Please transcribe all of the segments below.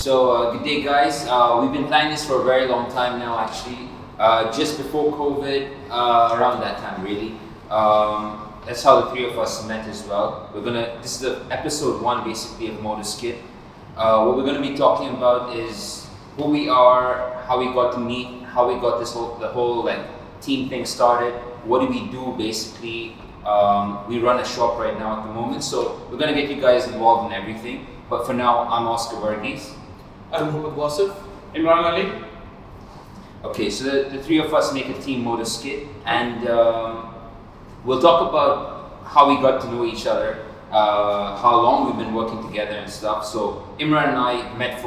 Good day, guys. We've been planning this for a very long time now, actually. Just before COVID, around that time, really. That's how the three of us met as well. This is the episode 1, basically, of Motoskid. What we're gonna be talking about is who we are, how we got to meet, how we got the whole team thing started. What do we do, basically? We run a shop right now at the moment, so we're gonna get you guys involved in everything. But for now, I'm Oscar Varghese. I'm Mohammad Wasif. Imran Ali. Okay, so the three of us make a team, Motoskid, and we'll talk about how we got to know each other, how long we've been working together and stuff. So Imran and I met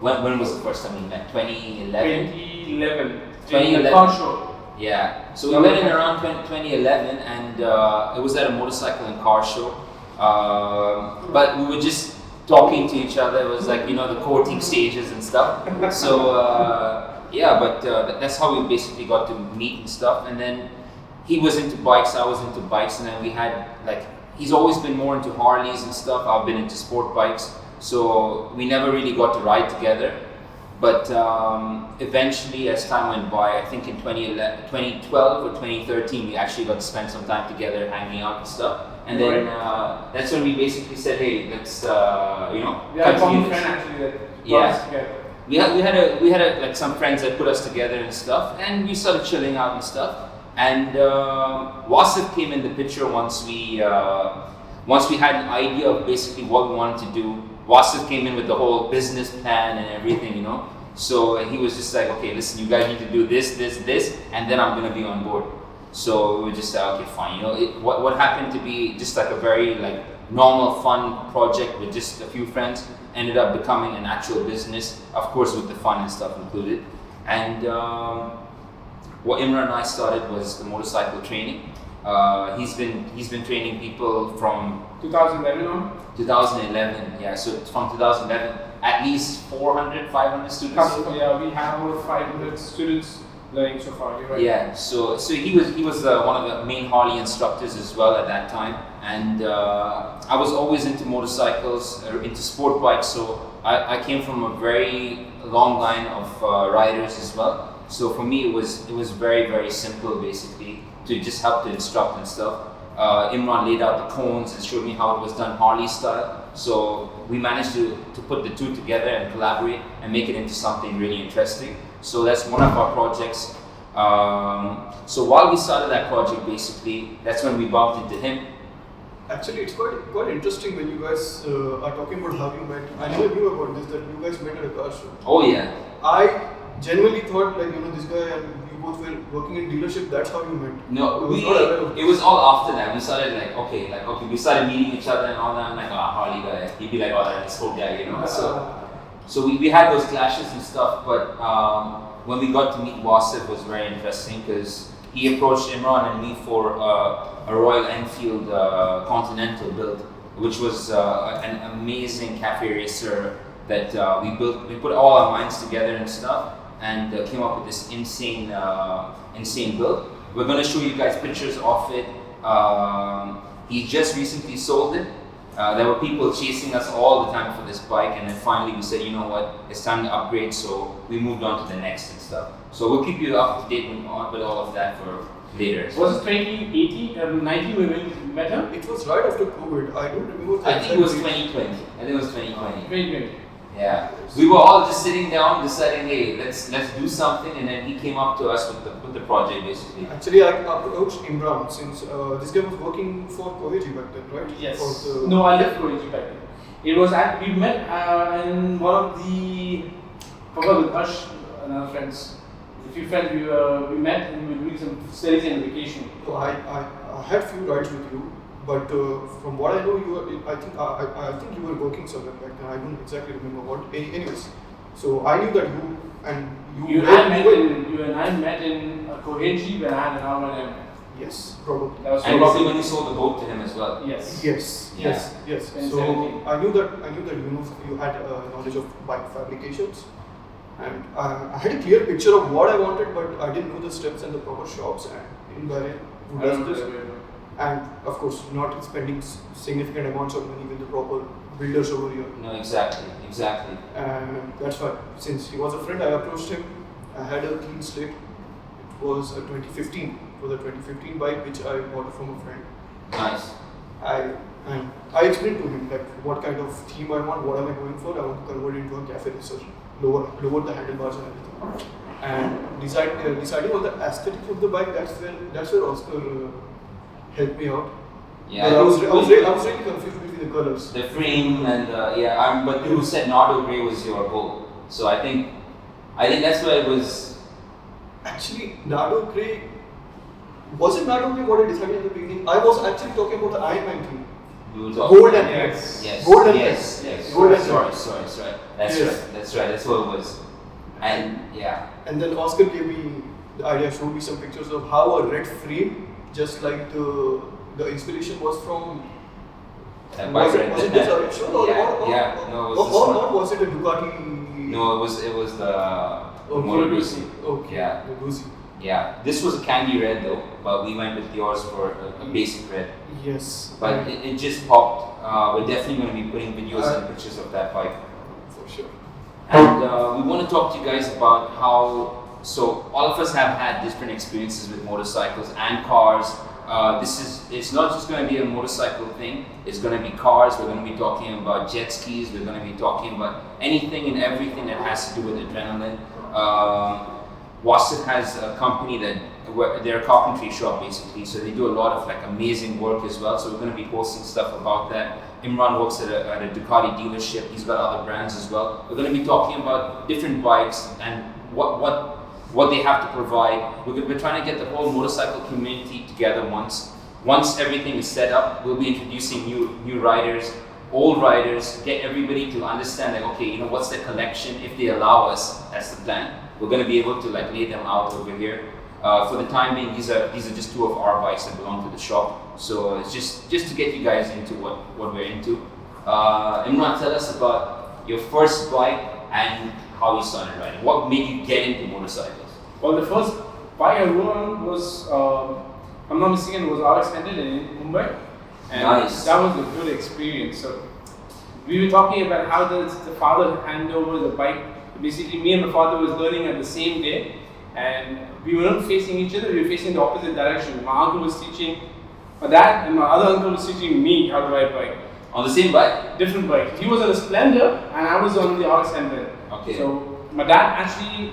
when was the first time we met? 2011? 2011. 2011. Car show. Yeah, so we met in around 2011 and it was at a motorcycle and car show. But we were just talking to each other. It was the courting stages and stuff. So that's how we basically got to meet and stuff. And then he was into bikes, I was into bikes, and then we had he's always been more into Harleys and stuff. I've been into sport bikes, so we never really got to ride together. But eventually, as time went by, I think in 2012 or 2013, we actually got to spend some time together, hanging out and stuff. And then that's when we basically said, "Hey, let's We had a common friend actually that brought us together. We had some friends that put us together and stuff, and we started chilling out and stuff. And Wasif came in the picture once we had an idea of basically what we wanted to do. Wasif came in with the whole business plan and everything, So he was just like, "Okay, listen, you guys need to do this, and then I'm gonna be on board." So we were just like, "Okay, fine." What happened to be just a very normal, fun project with just a few friends ended up becoming an actual business, of course, with the fun and stuff included. And what Imran and I started was the motorcycle training. He's been training people from 2011 on? 2011, yeah. So from 2011, at least 400, 500 students. Yeah, we have over 500 students learning so far. You're right. Yeah. So he was one of the main Harley instructors as well at that time, and I was always into motorcycles, into sport bikes. So I came from a very long line of riders as well. So for me, it was very, very simple, basically, to just help to instruct and stuff. Imran laid out the cones and showed me how it was done Harley style. So we managed to put the two together and collaborate and make it into something really interesting. So that's one of our projects. So while we started that project, basically, that's when we bumped into him. Actually, it's quite interesting when you guys are talking about how you met. I never knew about this, that you guys met at a car show. Oh yeah. I genuinely thought this guy and you both were working in dealership. That's how you met. No, it was all after that. We started we started meeting each other and all that. I'm like, Harley guy. He'd be like, that's sport guy, So we had those clashes and stuff. But when we got to meet Wasif, it was very interesting because he approached Imran and me for a Royal Enfield Continental build, which was an amazing cafe racer that we built. We put all our minds together and stuff, and came up with this insane build. We're gonna show you guys pictures of it. He just recently sold it. There were people chasing us all the time for this bike, and then finally we said, "You know what? It's time to upgrade." So we moved on to the next and stuff. So we'll keep you up to date with all of that for later. Was it 2018 or 19 when we met him? It was right after COVID. I don't remember. I think it was 2020. I think it was 2020. 2020. Yeah, we were all just sitting down, deciding, "Hey, let's do something," and then he came up to us with the project, basically. Actually, I approached Imran since this guy was working for Koheji back then, right? Yes. No, I left Koheji back then. It was we met in one of the with Ash and our friends. A few friends we met and we were doing some studies and vacation. So I had few rides with you, but from what I know, I think you were working somewhere back then. I don't exactly remember what. Anyways, so I knew that you and you and I met in Koheji when I had an R1M. Yes, probably. And probably when you sold the boat to him as well. Yes. Yes. So I knew that you had knowledge of bike fabrications, and I had a clear picture of what I wanted, but I didn't know the steps and the proper shops and in Bahrain who does this. And of course, not spending significant amounts of money with the proper builders over here. No, exactly. Exactly. And that's why, since he was a friend, I approached him. I had a clean slate. It was a 2015. It was a 2015 bike which I bought from a friend. Nice. I explained to him like what kind of theme I want, what am I going for. I want to convert it into a cafe racer, lower the handlebars and everything. And deciding on the aesthetics of the bike, that's where Oscar helped me out. Yeah, I was really confused between the colors. The frame and but you said Nardo Grey was your goal, so I think that's why it was. Actually, Nardo Grey, was it Nardo Grey what I decided at the beginning? I was actually talking about the Iron Man theme. Gold and red. Yes. Gold and yes. red. Yes. Gold and Sorry. red. That's right. Yes. That's right. That's what it was. And yeah. And then Oscar gave me the idea, showed me some pictures of how a red frame, just like the inspiration was from. Was it this direction or No, it was this or one. was it a Ducati? No, it was the Okay. Motoskid. Okay. Yeah. The Guzzi. Yeah. This was a candy red though, but we went with yours for a basic red. Yes. But it just popped. We're definitely going to be putting videos and pictures of that bike. For sure. And we want to talk to you guys about how. So all of us have had different experiences with motorcycles and cars. It's not just going to be a motorcycle thing. It's going to be cars. We're going to be talking about jet skis. We're going to be talking about anything and everything that has to do with adrenaline. Wasted has a company they're a carpentry shop basically, so they do a lot of like amazing work as well. So we're going to be posting stuff about that. Imran works at a Ducati dealership. He's got other brands as well. We're going to be talking about different bikes and what they have to provide. We're trying to get the whole motorcycle community together once. Once everything is set up, we'll be introducing new riders, old riders, get everybody to understand like, okay, what's their collection. If they allow us, that's the plan. We're going to be able to like lay them out over here. For the time being, these are just two of our bikes that belong to the shop. So it's just to get you guys into what we're into. Imran, tell us about your first bike and how you started riding. What made you get into motorcycles? Well, the first bike I rode on was, if I'm not mistaken, was RX-100 in Mumbai. And nice. That was a good experience. So we were talking about how the father handed over the bike. Basically, me and my father was learning at the same day, and we weren't facing each other, we were facing the opposite direction. My uncle was teaching my dad, and my other uncle was teaching me how to ride bike. On the same bike? Different bike. He was on a Splendor, and I was on the RX-100. Okay. So my dad actually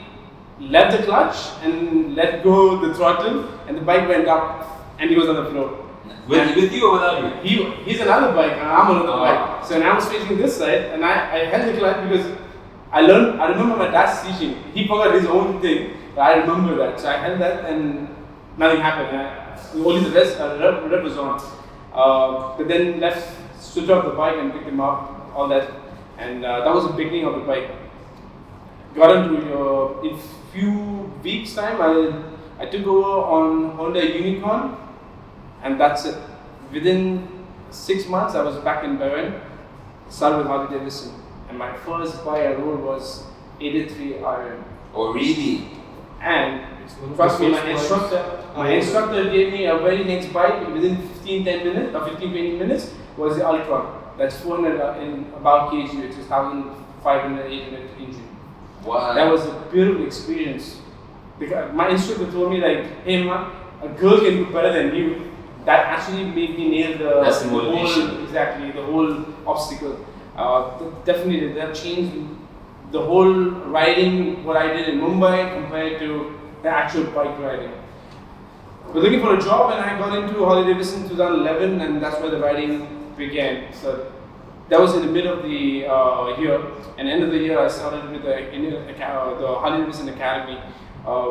left the clutch and let go the throttle, and the bike went up, and he was on the floor. With you or without you? He's another bike, and I'm on another bike. So now I was facing this side, and I held the clutch because I remember my dad's teaching. He forgot his own thing, but I remember that. So I held that and nothing happened. Only the rest, rep was on. But then switched off the bike and picked him up, all that. And that was the beginning of the bike. Got into, in few weeks time, I took over on Honda Unicorn, and that's it. Within 6 months, I was back in Bahrain, started with Harley Davidson. And my first bike I rode was 83 RM. Oh, really? And trust me, my instructor gave me a very next bike within 15-20 minutes was the Ultra. That's 400 in about kg, which is 1,500, 800 engine. Wow. That was a beautiful experience. Because my instructor told me like, hey man, a girl can do better than you. That actually made me nail That's the motivation. the whole obstacle. Definitely, that changed the whole riding, what I did in Mumbai compared to the actual bike riding. But looking for a job, and I got into Harley Davidson in 2011, and that's where the riding began. So that was in the middle of the year, and end of the year I started with the Harley Davidson Academy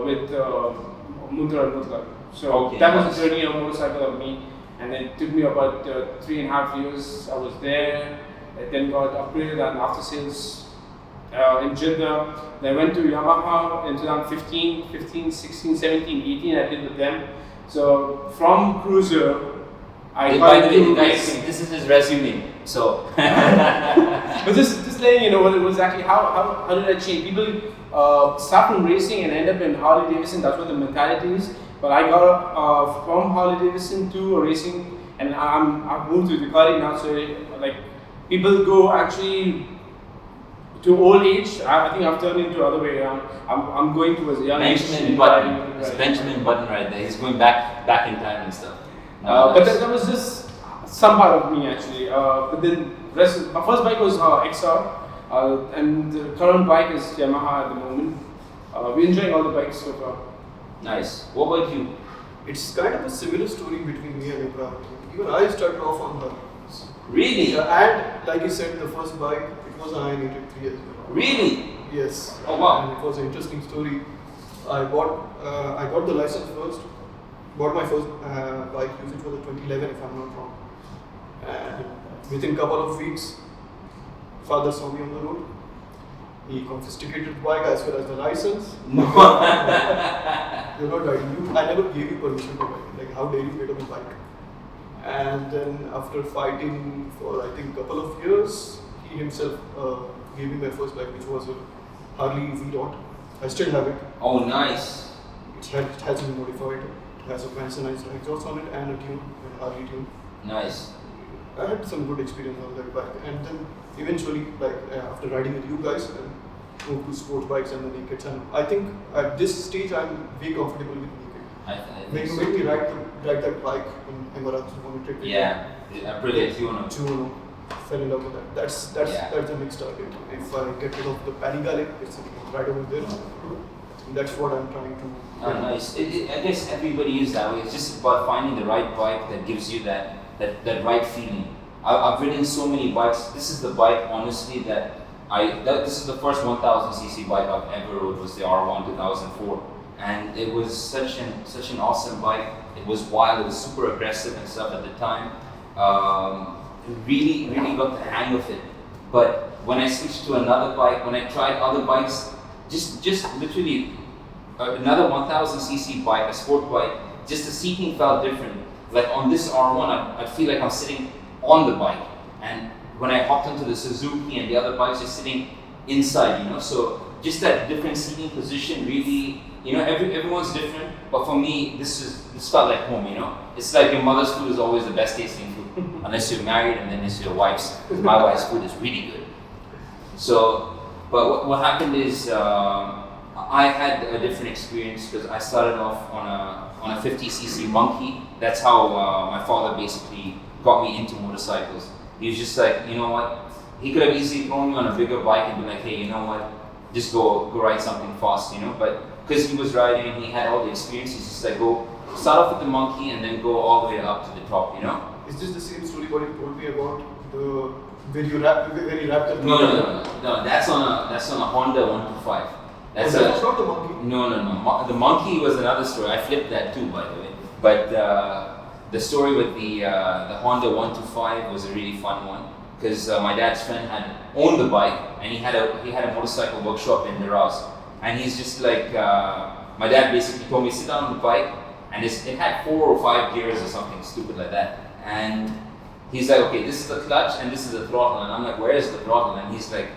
with Muntra and Mutla. So okay, that was the journey of motorcycle of me, and it took me about 3.5 years. I was there. I then got upgraded on after sales in Jeddah. Then I went to Yamaha in 2015, 16, 17, 18. I did with them. So from cruiser, I got into racing. This is his resume. So, but just letting you know what it was actually. How did I change? People start from racing and end up in Harley Davidson. That's what the mentality is. But I got from Harley Davidson to racing, and I've moved to Ducati now. So like. People go actually to old age, I think I've turned into other way around. I'm going towards young age. Benjamin Button. It's Benjamin Button right there. He's going back in time and stuff. But that was just some part of me actually. But then my first bike was XR, and the current bike is Yamaha at the moment. We're enjoying all the bikes so far. Nice. What about you? It's kind of a similar story between me and Ibrahim. Even I started off on Harleys. Really? And like you said, the first bike, it was an I-83 as well. Really? Yes. Oh wow. And it was an interesting story. I got the license first. Bought my first bike, used it for the 2011 if I'm not wrong. And within a couple of weeks, father saw me on the road. He confiscated the bike as well as the license. No. You're not riding. I never gave you permission to ride. Like, how dare you get on a bike? And then after fighting for I think a couple of years, he himself gave me my first bike, which was a Harley V-Dot. I still have it. Oh, nice. It has been modified. It has a Mansonized exhaust on it and a tune, a Harley tune. Nice. I had some good experience on that bike, and then eventually, like after riding with you guys, I moved to sports bikes and the nakeds. And I think at this stage, I'm very comfortable with naked. I You made me ride that bike in Emirates on a trip. Yeah, brilliant. Juno. Fell in love with that. That's the next target. If I get rid of the Panigale, it's right over there. That's what I'm trying to. Oh, nice. I guess everybody is that way. It's just about finding the right bike that gives you that right feeling. I've ridden so many bikes. This is the bike, honestly, this is the first 1000cc bike I've ever rode. Was the R1 2004, and it was such an awesome bike. It was wild. It was super aggressive and stuff at the time. Really got the hang of it. But when I switched to another bike, when I tried other bikes, just literally another 1000cc bike, a sport bike, just the seating felt different. Like on this R1, I feel like I'm sitting on the bike, and when I hopped into the Suzuki and the other bikes, just sitting inside, So just that different seating position really, everyone's different. But for me, this felt like home, It's like your mother's food is always the best tasting food, unless you're married and then it's your wife's. My wife's food is really good. So, but what happened is I had a different experience because I started off on a 50cc monkey. That's how my father basically got me into motorcycles. He was just like, you know what? He could have easily thrown me on a bigger bike and be like, hey, you know what? Just go ride something fast, But because he was riding and he had all the experience, he's just like, go start off with the monkey and then go all the way up to the top, Is this the same story what you told me about the where you wrapped the No. That's on a Honda 125. That's not the monkey. No. The monkey was another story. I flipped that too, by the way. But the story with the Honda 125 was a really fun one because my dad's friend had owned the bike and he had a motorcycle workshop in Miraz, and he's just like my dad basically told me sit down on the bike, and it had 4 or 5 gears or something stupid like that, and he's like, okay, this is the clutch and this is the throttle, and I'm like, where is the throttle? And he's like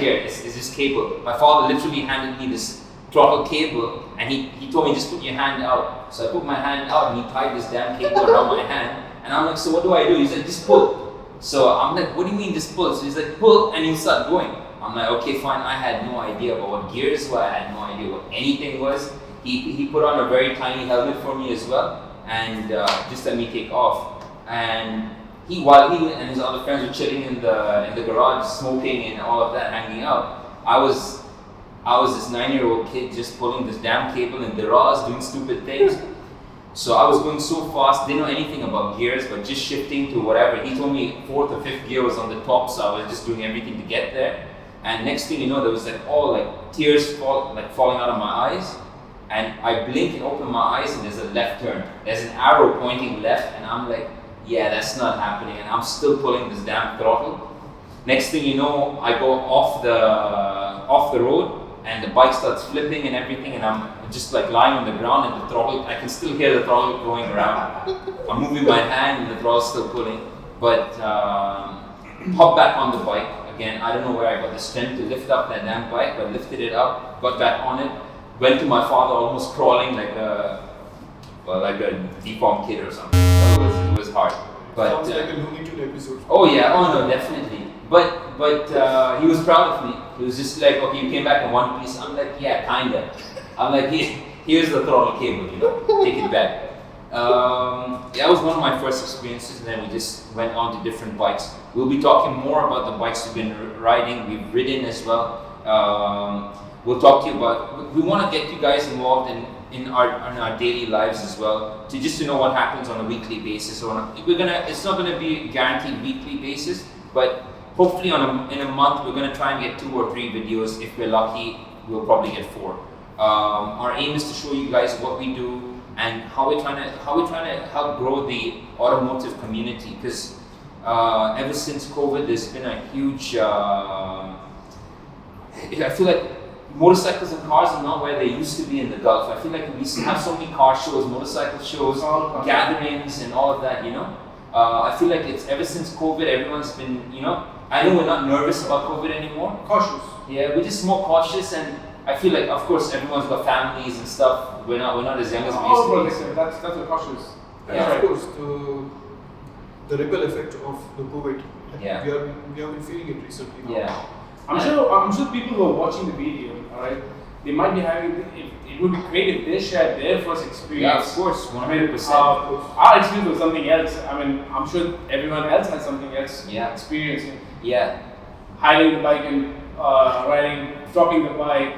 here, it's this cable. My father literally handed me this throttle cable, and he told me just put your hand out. So I put my hand out and he tied this damn cable around my hand, and I'm like, so what do I do? He's like, just pull. So I'm like, what do you mean just pull? So he's like, pull, and you start going. I'm like, okay, fine. I had no idea about what gears were. I had no idea what anything was. He put on a very tiny helmet for me as well, and just let me take off. And while he and his other friends were chilling in the garage, smoking and all of that, hanging out, I was this 9-year-old kid just pulling this damn cable in the garage, doing stupid things. So I was going so fast, didn't know anything about gears, but just shifting to whatever. He told me 4th or 5th gear was on the top, so I was just doing everything to get there. And next thing you know, there was tears falling out of my eyes. And I blink and open my eyes, and there's a left turn. There's an arrow pointing left, and I'm like, yeah, that's not happening. And I'm still pulling this damn throttle. Next thing you know, I go off the road, and the bike starts flipping and everything, and I'm just like lying on the ground, and the throttle, I can still hear the throttle going around. I'm moving my hand and the throttle's still pulling. But hop back on the bike again. I don't know where I got the strength to lift up that damn bike, but lifted it up, got back on it, went to my father almost crawling like a deformed kid or something. It was hard. But sounds like a Looney Tunes episode. Oh yeah, oh no, definitely. But he was proud of me. He was just like, okay, you came back in one piece. I'm like, yeah, kinda. I'm like, here's the throttle cable, take it back. That was one of my first experiences, and then we just went on to different bikes. We'll be talking more about the bikes we've been riding, we've ridden as well. We'll talk to you about, we want to get you guys involved in our daily lives as well, to know what happens on a weekly basis. It's not gonna be a guaranteed weekly basis, but hopefully in a month we're gonna try and get 2 or 3 videos. If we're lucky, we'll probably get 4. Our aim is to show you guys what we do and how we're trying to help grow the automotive community, because ever since COVID there's been a huge I feel like motorcycles and cars are not where they used to be in the Gulf. I feel like we used to have so many car shows, motorcycle shows, gatherings and all of that, I feel like it's ever since COVID everyone's been, I know we're not nervous about COVID anymore. Cautious. Yeah, we're just more cautious, and I feel like, of course, everyone's got families and stuff. We're not as young as we used to be. That's a cautious. And of course, the ripple effect of the COVID. Yeah. We have been feeling it recently now. Yeah. I'm sure people who are watching the video, alright, they might be having. It would be great if they shared their first experience. Yeah, of course, 100%. Our experience was something else. I'm sure everyone else has something else experiencing. Yeah. Hiding the bike and riding, dropping the bike,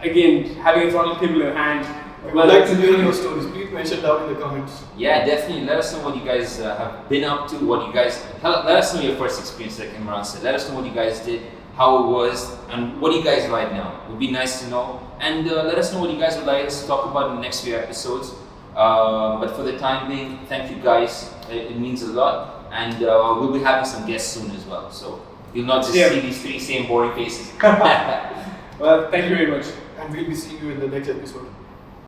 again having a throttle cable in hand. We would like to hear your stories. Please mention down in the comments. Yeah, definitely. Let us know what you guys have been up to. Let us know your first experience, like Imran said. Let us know what you guys did, how it was, and what do you guys ride now. It would be nice to know. And let us know what you guys would like us to talk about in the next few episodes. But for the time being, thank you guys. It means a lot. And we'll be having some guests soon as well. So you'll not just see these 3 same boring faces. Well, thank you very much. And we'll be seeing you in the next episode.